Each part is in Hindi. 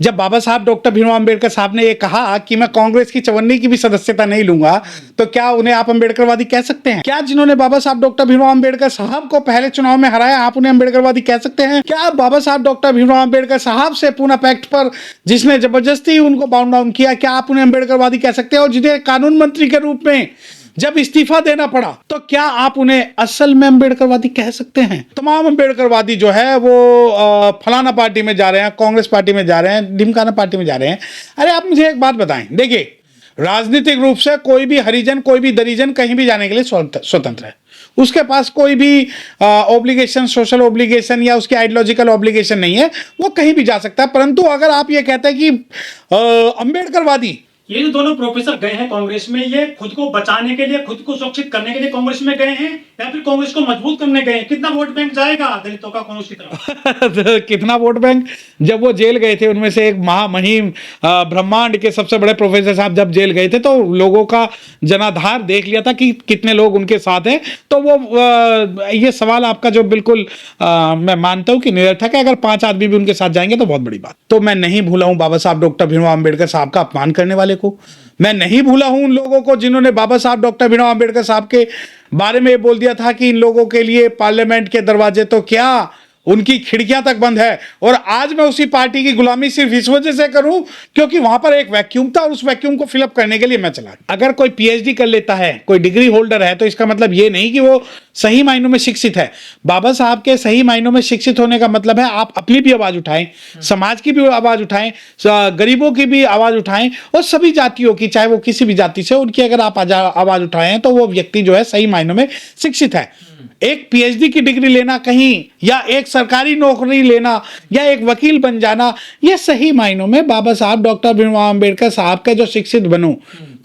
जब बाबा साहब डॉक्टर भीमराव अंबेडकर साहब ने ये कहा कि मैं कांग्रेस की 54 की भी सदस्यता नहीं लूंगा, तो क्या उन्हें आप अंबेडकरवादी कह सकते हैं? क्या जिन्होंने बाबा साहब डॉक्टर भीमराव अंबेडकर साहब को पहले चुनाव में हराया, आप उन्हें अंबेडकरवादी कह सकते हैं? क्या बाबा साहब डॉक्टर भीमराव अंबेडकर साहब से पूना पैक्ट पर जिसने जबरदस्ती उनको बाउंड डाउन किया, क्या आप उन्हें अंबेडकरवादी कह सकते हैं? और जिन्हें कानून मंत्री के रूप में जब इस्तीफा देना पड़ा, तो क्या आप उन्हें असल में अंबेडकरवादी कह सकते हैं? तमाम अंबेडकरवादी जो है वो फलाना पार्टी में जा रहे हैं, कांग्रेस पार्टी में जा रहे हैं, ढिमकाना पार्टी में जा रहे हैं। अरे आप मुझे एक बात बताएं, देखिए राजनीतिक रूप से कोई भी हरिजन, कोई भी दरिजन कहीं भी जाने के लिए स्वतंत्र है। उसके पास कोई भी ऑब्लिगेशन, सोशल ऑब्लिगेशन या उसकी आइडियोलॉजिकल ऑब्लिगेशन नहीं है, वो कहीं भी जा सकता है। परंतु अगर आप ये कहते हैं कि अंबेडकरवादी, ये जो दोनों प्रोफेसर गए हैं कांग्रेस में, ये खुद को बचाने के लिए, खुद को सुरक्षित करने के लिए कांग्रेस में गए हैं या फिर कांग्रेस को मजबूत करने गए हैं? कितना वोट बैंक जाएगा दलितों का कांग्रेस की तरफ? कितना वोट बैंक? जब वो जेल गए थे, उनमें से एक महामहिम ब्रह्मांड के सबसे बड़े प्रोफेसर साहब जब जेल गए थे, तो लोगों का जनाधार देख लिया था कि कितने लोग उनके साथ हैं। तो वो ये सवाल आपका जो बिल्कुल मैं मानता हूं कि निरर्थक है। अगर 5 आदमी भी उनके साथ जाएंगे तो बहुत बड़ी बात। तो मैं नहीं भूला हूं बाबा साहब डॉक्टर भीमराव अंबेडकर साहब का अपमान करने वाले को। मैं नहीं भूला हूं उन लोगों को जिन्होंने बाबा साहब डॉक्टर भीमराव अंबेडकर साहब के बारे में बोल दिया था कि इन लोगों के लिए पार्लियामेंट के दरवाजे तो क्या, उनकी खिड़कियां तक बंद है। और आज मैं उसी पार्टी की गुलामी सिर्फ इस वजह से करूं क्योंकि वहां पर एक वैक्यूम था और उस वैक्यूम को फिलअप करने के लिए मैं चला। अगर कोई पीएचडी कर लेता है, कोई डिग्री होल्डर है, तो इसका मतलब ये नहीं कि वो सही मायनों में शिक्षित है। बाबा साहब के सही मायनों में शिक्षित होने का मतलब है आप अपनी भी आवाज उठाएं, समाज की भी आवाज उठाएं, गरीबों की भी आवाज उठाएं और सभी जातियों की, चाहे वो किसी भी जाति से, उनकी अगर आप आवाज उठाएं तो वो व्यक्ति जो है सही मायनों में शिक्षित है। एक पीएचडी की डिग्री लेना कहीं, या एक सरकारी नौकरी लेना, या एक वकील बन जाना, ये सही मायनों में बाबा साहब डॉक्टर भीमराव अंबेडकर साहब के जो शिक्षित बनो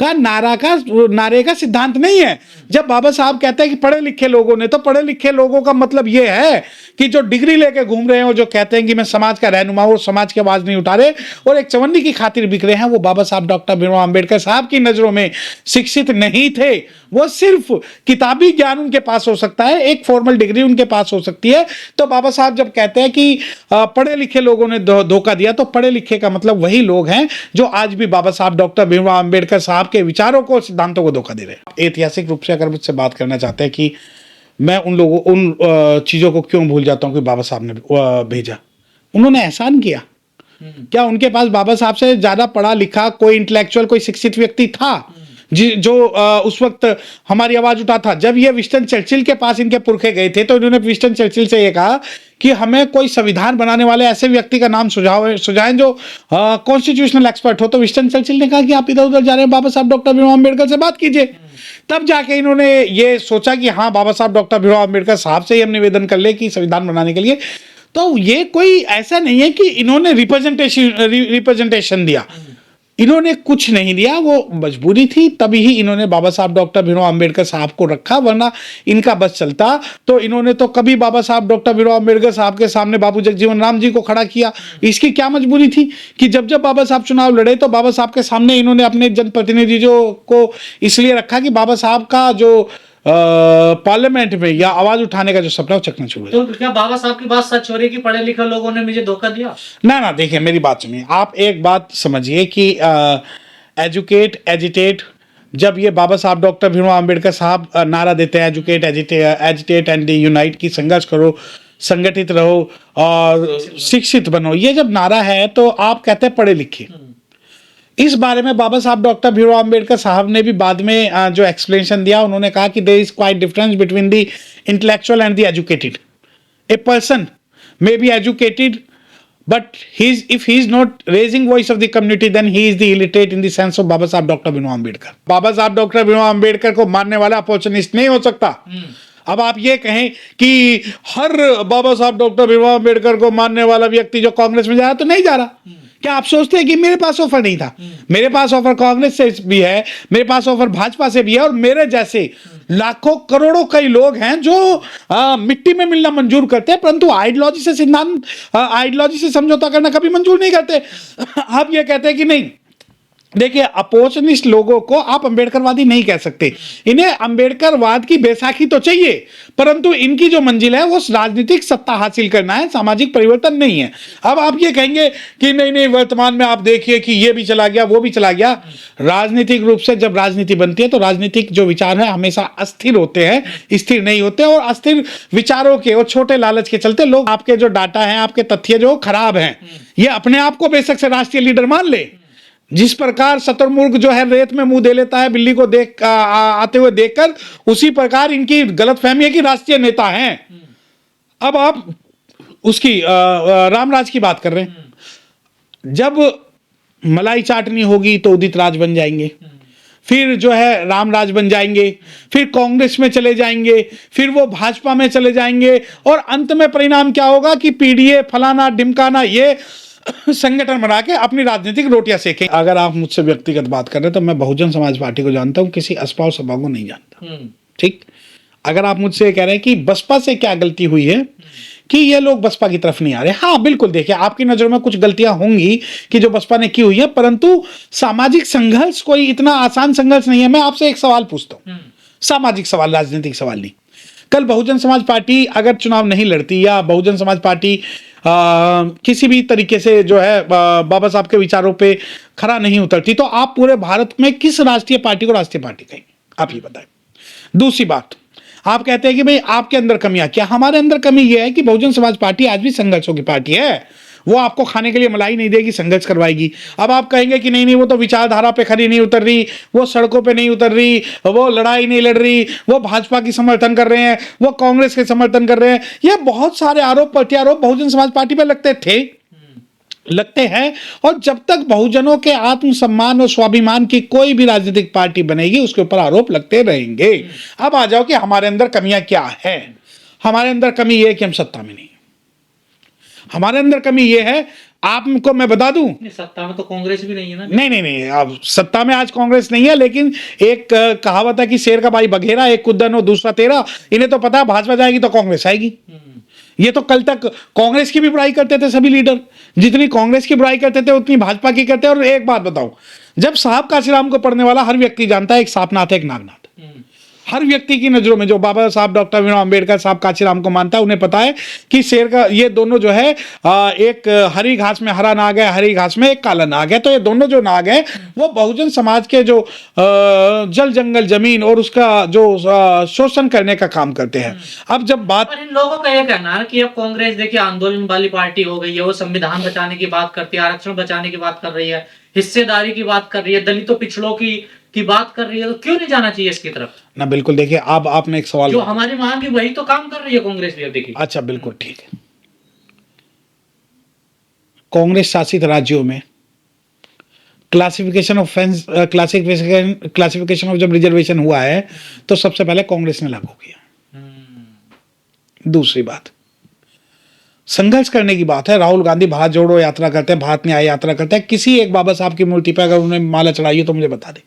का नारे का सिद्धांत नहीं है। जब बाबा साहब कहते हैं कि पढ़े लिखे लोगों ने, तो पढ़े लिखे लोगों का मतलब ये है कि जो डिग्री लेके घूम रहे हैं और जो कहते हैं कि मैं समाज का रहनुमा हूं, समाज की आवाज नहीं उठा रहे और एक चवन्नी की खातिर बिक रहे हैं, वो बाबा साहब डॉक्टर भीमराव अंबेडकर साहब की नजरों में शिक्षित नहीं थे। वो सिर्फ किताबी ज्ञान उनके पास हो सकता है, एक फॉर्मल डिग्री उनके पास हो सकती है। तो बाबा साहब जब कहते हैं कि पढ़े लिखे लोगों ने धोखा दिया, तो पढ़े लिखे का मतलब वही लोग हैं जो आज भी बाबा साहब डॉक्टर भीमराव अंबेडकर साहब के विचारों को, सिद्धांतों को धोखा दे रहे हैं। ऐतिहासिक रूप से अगर मुझसे बात करना चाहते हैं कि मैं उन चीजों को क्यों भूल जाता हूं कि बाबा साहब ने भेजा, उन्होंने एहसान किया। क्या उनके पास बाबा साहब से ज्यादा पढ़ा लिखा कोई इंटेलेक्चुअल, कोई शिक्षित व्यक्ति था जो उस वक्त हमारी आवाज उठा था? जब ये विंस्टन चर्चिल के पास इनके पुरखे गए थे, तो इन्होंने विंस्टन चर्चिल से ये कहा कि हमें कोई संविधान बनाने वाले ऐसे व्यक्ति का नाम सुझाएं जो कॉन्स्टिट्यूशनल एक्सपर्ट हो। तो विंस्टन चर्चिल ने कहा कि आप इधर उधर जा रहे हैं, बाबा साहब डॉक्टर भीमराव अंबेडकर से बात कीजिए। तब जाके इन्होंने ये सोचा कि हाँ, बाबा साहब डॉक्टर भीमराव अंबेडकर साहब से ही हम निवेदन कर ले कि संविधान बनाने के लिए। तो ये कोई ऐसा नहीं है कि इन्होंने रिप्रेजेंटेशन दिया, इन्होंने कुछ नहीं दिया, वो मजबूरी थी, तभी ही इन्होंने बाबा साहब डॉक्टर भीमराव अंबेडकर साहब को रखा। वरना इनका बस चलता तो इन्होंने तो कभी बाबा साहब डॉक्टर भीमराव अंबेडकर साहब के सामने बाबू जगजीवन राम जी को खड़ा किया। इसकी क्या मजबूरी थी कि जब जब बाबा साहब चुनाव लड़े, तो बाबा साहब के सामने इन्होंने अपने जनप्रतिनिधियों को इसलिए रखा कि बाबा साहब का जो पार्लियामेंट में या आवाज उठाने का जो सपना वो चकनाचूर है। तो क्या बाबा साहब की बात सच हो रही है कि पढ़े लिखे लोगों ने मुझे धोखा दिया? ना, देखिए मेरी बात सुनिए। आप एक बात समझिए कि एजुकेट एजिटेट, जब ये बाबा साहब डॉक्टर भीमराव अंबेडकर साहब नारा देते हैं एजुकेट एजिटेट एंड यूनाइट, की संघर्ष करो, संगठित रहो और शिक्षित बनो, ये जब नारा है तो आप कहते हैं पढ़े लिखे। इस बारे में बाबा साहब डॉक्टर भीमराव अंबेडकर साहब ने भी बाद में जो एक्सप्लेनेशन दिया, उन्होंने कहा कि there is quite difference between the intellectual and the educated. A person may be educated but if he is not raising voice of the community, then he is the illiterate in the sense of बाबा साहब डॉक्टर भीमराव अंबेडकर। बाबा साहब डॉक्टर भीमराव अंबेडकर को मानने वाला अपॉर्चुनिस्ट नहीं हो सकता। अब आप ये कहें कि हर बाबा साहब डॉक्टर भीमराव अंबेडकर को मानने वाला व्यक्ति जो कांग्रेस में जा रहा, तो नहीं जा रहा। क्या आप सोचते हैं कि मेरे पास ऑफर नहीं था? मेरे पास ऑफर कांग्रेस से भी है, मेरे पास ऑफर भाजपा से भी है, और मेरे जैसे लाखों करोड़ों कई लोग हैं जो मिट्टी में मिलना मंजूर करते हैं, परंतु आइडियोलॉजी से समझौता करना कभी मंजूर नहीं करते। आप ये कहते हैं कि नहीं, देखिए, अपोजिशनिस्ट लोगों को आप अंबेडकरवादी नहीं कह सकते। इन्हें अंबेडकरवाद की बैसाखी तो चाहिए, परंतु इनकी जो मंजिल है वो राजनीतिक सत्ता हासिल करना है, सामाजिक परिवर्तन नहीं है। अब आप ये कहेंगे कि नहीं नहीं, वर्तमान में आप देखिए कि ये भी चला गया, वो भी चला गया। राजनीतिक रूप से जब राजनीति बनती है तो राजनीतिक जो विचार है हमेशा अस्थिर होते हैं, स्थिर नहीं होते। और अस्थिर विचारों के और छोटे लालच के चलते लोग आपके जो डाटा है, आपके तथ्य जो खराब हैं, ये अपने आप को बेशक से राष्ट्रीय लीडर मान ले। जिस प्रकार शतुरमुर्ग जो है रेत में मुंह दे लेता है बिल्ली को देख आते हुए देखकर, उसी प्रकार इनकी गलतफहमी है कि राष्ट्रीय नेता हैं। अब आप उसकी रामराज की बात कर रहे हैं। जब मलाई चाटनी होगी तो उदित राज बन जाएंगे, फिर जो है रामराज बन जाएंगे, फिर कांग्रेस में चले जाएंगे, फिर वो भाजपा में चले जाएंगे, और अंत में परिणाम क्या होगा कि पीडीए फलाना ढिमकाना ये संगठन बना के अपनी राजनीतिक रोटियां सेकें। अगर आप मुझसे व्यक्तिगत बात कर रहे हैं तो मैं बहुजन समाज पार्टी को जानता हूं, किसी अस्पाव सभा को नहीं जानता। ठीक, अगर आप मुझसे कह रहे हैं कि बसपा से क्या गलती हुई है कि ये लोग बसपा की तरफ नहीं आ रहे, हाँ बिल्कुल, देखिए आपकी नजरों में कुछ गलतियां होंगी कि जो बसपा ने की हुई है, परंतु सामाजिक संघर्ष कोई इतना आसान संघर्ष नहीं है। मैं आपसे एक सवाल पूछता हूं, सामाजिक सवाल, राजनीतिक सवाल नहीं। कल बहुजन समाज पार्टी अगर चुनाव नहीं लड़ती, या बहुजन समाज पार्टी किसी भी तरीके से जो है बाबा साहब के विचारों पे खरा नहीं उतरती, तो आप पूरे भारत में किस राष्ट्रीय पार्टी को राष्ट्रीय पार्टी कहेंगे? आप ही बताएं। दूसरी बात, आप कहते हैं कि भाई आपके अंदर कमियां, क्या हमारे अंदर कमी यह है कि बहुजन समाज पार्टी आज भी संघर्षों की पार्टी है। वो आपको खाने के लिए मलाई नहीं देगी, संघर्ष करवाएगी। अब आप कहेंगे कि नहीं नहीं, वो तो विचारधारा पे खरी नहीं उतर रही, वो सड़कों पे नहीं उतर रही, वो लड़ाई नहीं लड़ रही, वो भाजपा की समर्थन कर रहे हैं, वो कांग्रेस के समर्थन कर रहे हैं। ये बहुत सारे आरोप प्रत्यारोप बहुजन समाज पार्टी पे लगते थे, लगते हैं, और जब तक बहुजनों के आत्मसम्मान और स्वाभिमान की कोई भी राजनीतिक पार्टी बनेगी उसके ऊपर आरोप लगते रहेंगे। अब आ जाओ कि हमारे अंदर कमियां क्या है। हमारे अंदर कमी यह है कि हम सत्ता में नहीं, हमारे अंदर कमी यह है, आपको मैं बता दूं, सत्ता में तो कांग्रेस भी नहीं है ना। नहीं नहीं नहीं, अब सत्ता में आज कांग्रेस नहीं है, लेकिन एक कहावत है कि शेर का भाई बघेरा, एक कुद्दन और दूसरा तेरा। इन्हें तो पता है भाजपा जाएगी तो कांग्रेस आएगी। ये तो कल तक कांग्रेस की भी बुराई करते थे सभी लीडर, जितनी कांग्रेस की बुराई करते थे उतनी भाजपा की करते हैं। और एक बात बताऊं, जब साहब काशीराम को पढ़ने वाला हर व्यक्ति जानता है एक सापनाथ है, एक नागनाथ। हर व्यक्ति की नजरों में जो बाबा साहब डॉक्टर भीमराव अंबेडकर साहब काशीराम को मानता है, उन्हें पता है कि शेर का ये दोनों जो है एक हरी घास में हरा नाग है, हरी घास में एक काला नाग है। तो ये दोनों जो नाग है वो बहुजन समाज के जो जल जंगल जमीन और उसका जो शोषण करने का काम करते हैं। अब जब बात, पर इन लोगों का यह कहना है कि अब कांग्रेस देखिए आंदोलन वाली पार्टी हो गई है, वो संविधान बचाने की बात करती है, आरक्षण बचाने की बात कर रही है, हिस्सेदारी की बात कर रही है, दलितों पिछड़ों की बात कर रही है, तो क्यों नहीं जाना चाहिए इसकी तरफ? ना बिल्कुल, देखिए अब आपने एक सवाल, जो हमारी मांग है वही तो काम कर रही है कांग्रेस भी। अब देखिए, अच्छा बिल्कुल ठीक है, कांग्रेस शासित राज्यों में क्लासिफिकेशन ऑफ जब रिजर्वेशन हुआ है तो सबसे पहले कांग्रेस ने लागू किया। दूसरी बात, संघर्ष करने की बात है। राहुल गांधी भारत जोड़ो यात्रा करते हैं, भारत न्याय यात्रा करते हैं। किसी एक बाबा साहब की मूर्ति पर अगर उन्होंने माला चढ़ाई हो तो मुझे बता दे।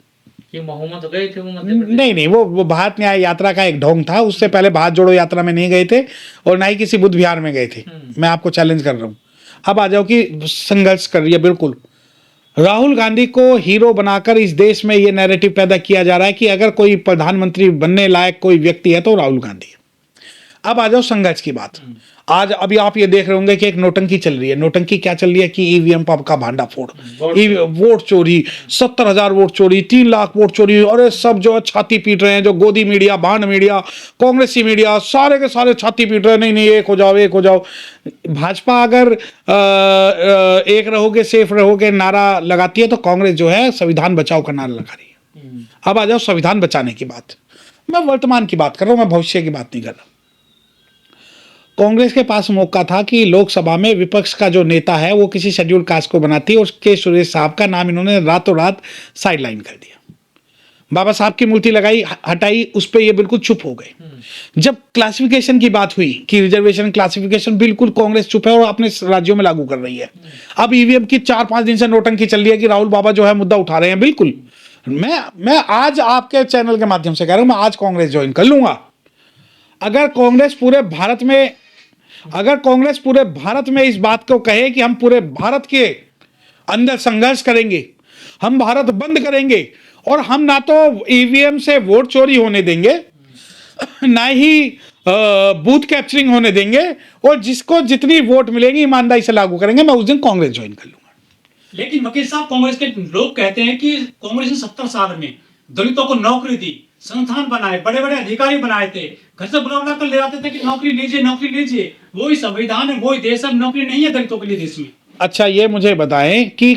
ये मोहम्मद गए थे वो नहीं नहीं, वो भारत न्याय यात्रा का एक ढोंग था। उससे पहले भारत जोड़ो यात्रा में नहीं गए थे और ना ही किसी बुद्ध विहार में गए थे। मैं आपको चैलेंज कर रहा हूं। अब आ जाओ कि संघर्ष कर रही है। बिल्कुल, राहुल गांधी को हीरो बनाकर इस देश में ये नैरेटिव पैदा किया जा रहा है कि अगर कोई प्रधानमंत्री बनने लायक कोई व्यक्ति है तो राहुल गांधी है। अब आ जाओ संघर्ष की बात। आज अभी आप ये देख रहे होंगे कि एक नोटंकी चल रही है। नोटंकी क्या चल रही है कि ईवीएम का भांडा फोड़, वोट चोरी, 70,000 वोट चोरी, 3 लाख वोट चोरी। और सब जो है छाती पीट रहे हैं, जो गोदी मीडिया, भांड मीडिया, कांग्रेसी मीडिया, सारे के सारे छाती पीट रहे हैं, नहीं नहीं एक हो जाओ, एक हो जाओ। भाजपा अगर एक रहोगे सेफ रहोगे नारा लगाती है तो कांग्रेस जो है संविधान बचाओ का नारा लगा रही है। अब आ जाओ संविधान बचाने की बात। मैं वर्तमान की बात कर रहा हूं, मैं भविष्य की बात नहीं कर रहा। कांग्रेस के पास मौका था कि लोकसभा में विपक्ष का जो नेता है वो किसी शेड्यूल्ड कास्ट को बनाती है। उसके सुरेश साहब का नाम इन्होंने रातों रात साइडलाइन कर दिया। बाबा साहब की मूर्ति लगाई, हटाई, उस पर ये बिल्कुल चुप हो गए। जब क्लासिफिकेशन की बात हुई कि रिजर्वेशन क्लासिफिकेशन, बिल्कुल कांग्रेस चुप है और अपने राज्यों में लागू कर रही है। अब ईवीएम की 4-5 दिन से नोटंकी चल रही है कि राहुल बाबा जो है मुद्दा उठा रहे हैं। बिल्कुल, मैं आज आपके चैनल के माध्यम से कह रहा हूं, मैं आज कांग्रेस ज्वाइन कर लूंगा। अगर कांग्रेस पूरे भारत में इस बात को कहे कि हम पूरे भारत के अंदर संघर्ष करेंगे, हम भारत बंद करेंगे और हम ना तो ईवीएम से वोट चोरी होने देंगे, ना ही बूथ कैप्चरिंग होने देंगे, और जिसको जितनी वोट मिलेगी ईमानदारी से लागू करेंगे। मैं उस दिन कांग्रेस ज्वाइन कर लूंगा। लेकिन वकील साहब, कांग्रेस के लोग कहते हैं कि कांग्रेस ने 70 साल में दलितों को नौकरी दी, संस्थान बनाए, बड़े बड़े अधिकारी बनाए थे, घर से बुला कर ले आते थे कि नौकरी लीजिए, नौकरी लीजिए। वही संविधान है, वही देश है, नौकरी नहीं है दलितों के लिए देश में। अच्छा, ये मुझे बताएं कि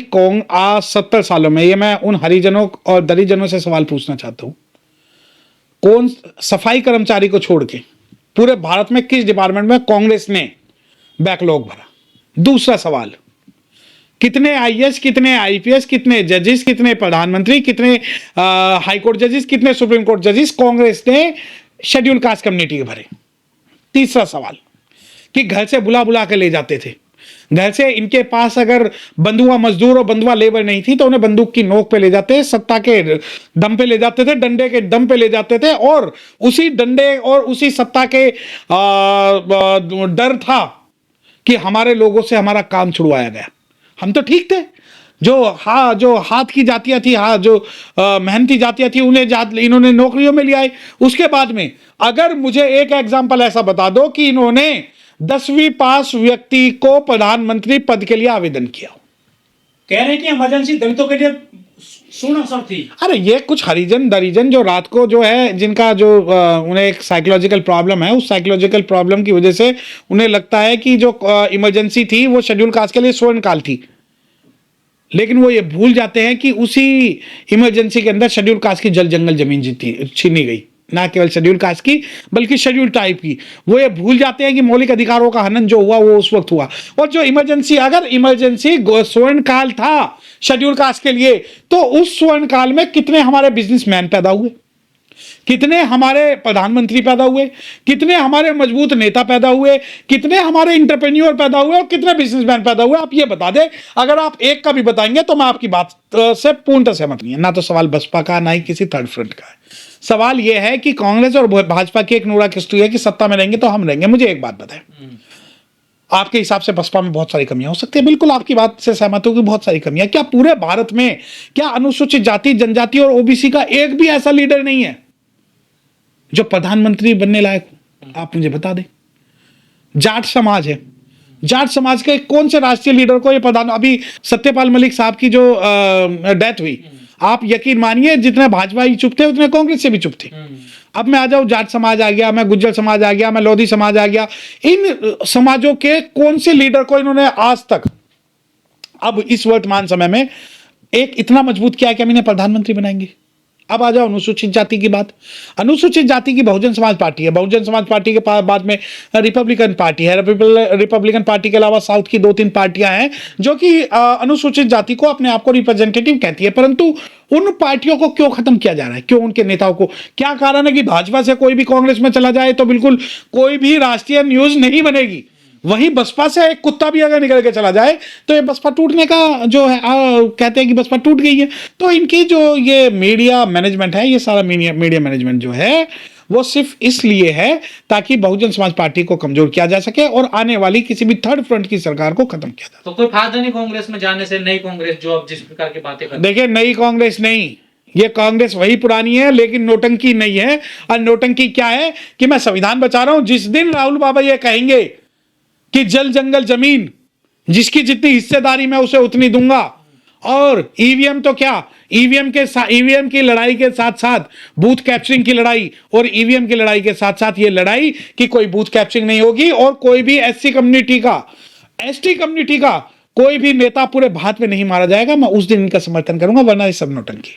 70 सालों में, ये मैं उन हरिजनों और दलितजनों से सवाल पूछना चाहता हूं, कौन सफाई कर्मचारी को छोड़ के पूरे भारत में किस डिपार्टमेंट में कांग्रेस ने बैकलॉग भरा? दूसरा सवाल, कितने आईएएस, कितने आईपीएस, कितने जजेस, कितने प्रधानमंत्री, कितने हाई कोर्ट जजेस, कितने सुप्रीम कोर्ट जजेस कांग्रेस ने शेड्यूल कास्ट कम्युनिटी के भरे? तीसरा सवाल, कि घर से बुला बुला के ले जाते थे, घर से इनके पास अगर बंधुआ मजदूर और बंधुआ लेबर नहीं थी तो उन्हें बंदूक की नोक पे ले जाते, सत्ता के दम पे ले जाते थे, डंडे के दम पे ले जाते थे, और उसी डंडे और उसी सत्ता के डर था कि हमारे लोगों से हमारा काम छुड़वाया गया। हम तो ठीक थे, जो हाथ की जातियां थी, जो मेहनती जातियां थी, उन्हें इन्होंने नौकरियों में लिया है। उसके बाद में अगर मुझे एक एग्जांपल ऐसा बता दो कि इन्होंने 10वीं पास व्यक्ति को प्रधानमंत्री पद के लिए आवेदन किया। कह रहे हैं कि इमरजेंसी दलितों के लिए शून्य अवसर थी। अरे ये कुछ हरिजन दरिजन जो रात को जो है, जिनका जो उन्हें एक साइकोलॉजिकल प्रॉब्लम है, उस साइकोलॉजिकल प्रॉब्लम की वजह से उन्हें लगता है कि जो इमरजेंसी थी वो शेड्यूल कास्ट के लिए स्वर्ण काल थी, लेकिन वो ये भूल जाते हैं कि उसी इमरजेंसी के अंदर शेड्यूल कास्ट की जल जंगल जमीन छीनी गई, ना केवल शेड्यूल कास्ट की बल्कि शेड्यूल टाइप की। वो ये भूल जाते हैं कि मौलिक अधिकारों का हनन जो हुआ वो उस वक्त हुआ। और जो इमरजेंसी, अगर इमरजेंसी स्वर्ण काल था शेड्यूल कास्ट के लिए, तो उस स्वर्ण काल में कितने हमारे बिजनेसमैन पैदा हुए, कितने हमारे प्रधानमंत्री पैदा हुए, कितने हमारे मजबूत नेता पैदा हुए, कितने हमारे इंटरप्रेन्योर पैदा हुए, और कितने बिजनेसमैन पैदा हुए? आप ये बता दें। अगर आप एक का भी बताएंगे तो मैं आपकी बात से पूर्णतः सहमत नहीं है। ना तो सवाल बसपा का, ना ही किसी थर्ड फ्रंट का है। सवाल यह है कि कांग्रेस और भाजपा की एक नूरा किस्तु है कि सत्ता में रहेंगे तो हम रहेंगे। मुझे एक बात बताएं, आपके हिसाब से बसपा में बहुत सारी कमियां हो सकती है, बिल्कुल आपकी बात से सहमत हूं कि बहुत सारी कमियां। क्या पूरे भारत में, क्या अनुसूचित जाति, जनजाति और ओबीसी का एक भी ऐसा लीडर नहीं है जो प्रधानमंत्री बनने लायक हो? आप मुझे बता दें। जाट समाज है, जाट समाज के कौन से राष्ट्रीय लीडर को ये प्रधान, अभी सत्यपाल मलिक साहब की जो डेथ हुई, आप यकीन मानिए जितने भाजपा ही चुप थे उतने कांग्रेस से भी चुप थे। अब मैं आ जाऊं, जाट समाज आ गया, मैं गुज्जर समाज आ गया, मैं लोधी समाज आ गया, इन समाजों के कौन से लीडर को इन्होंने आज तक, अब इस वर्तमान समय में एक इतना मजबूत किया है कि हम इन्हें प्रधानमंत्री बनाएंगे? अब आ जाओ अनुसूचित जाति की बात। अनुसूचित जाति की बहुजन समाज पार्टी है, बहुजन समाज पार्टी के बाद में रिपब्लिकन पार्टी है, रिपब्लिकन पार्टी के अलावा साउथ की 2-3 पार्टियां हैं जो कि अनुसूचित जाति को अपने आप को रिप्रेजेंटेटिव कहती है। परंतु उन पार्टियों को क्यों खत्म किया जा रहा है? क्यों उनके नेताओं को? क्या कारण है कि भाजपा से कोई भी कांग्रेस में चला जाए तो बिल्कुल कोई भी राष्ट्रीय न्यूज नहीं बनेगी, वहीं बसपा से एक कुत्ता भी अगर निकल के चला जाए तो ये बसपा टूटने का जो है, कहते हैं कि बसपा टूट गई है। तो इनकी जो ये मीडिया मैनेजमेंट है, ये सारा मीडिया मैनेजमेंट जो है वो सिर्फ इसलिए है ताकि बहुजन समाज पार्टी को कमजोर किया जा सके और आने वाली किसी भी थर्ड फ्रंट की सरकार को खत्म किया जा सके। तो कोई फायदा नहीं कांग्रेस में जाने से, नई कांग्रेस जो अब जिस प्रकार की बातें कर, देखिए नई कांग्रेस नहीं, ये कांग्रेस वही पुरानी है, लेकिन नोटंकी नहीं है। और नोटंकी क्या है कि मैं संविधान बचा रहा हूं, जिस दिन राहुल बाबा ये कहेंगे कि जल जंगल जमीन जिसकी जितनी हिस्सेदारी मैं उसे उतनी दूंगा, और ईवीएम तो क्या, ईवीएम की लड़ाई के साथ साथ बूथ कैप्चरिंग की लड़ाई, और ईवीएम की लड़ाई के साथ साथ ये लड़ाई कि कोई बूथ कैप्चरिंग नहीं होगी और कोई भी एसटी कम्युनिटी का कोई भी नेता पूरे भारत में नहीं मारा जाएगा, मैं उस दिन इनका समर्थन करूंगा, वरना ये सब नोटंकी।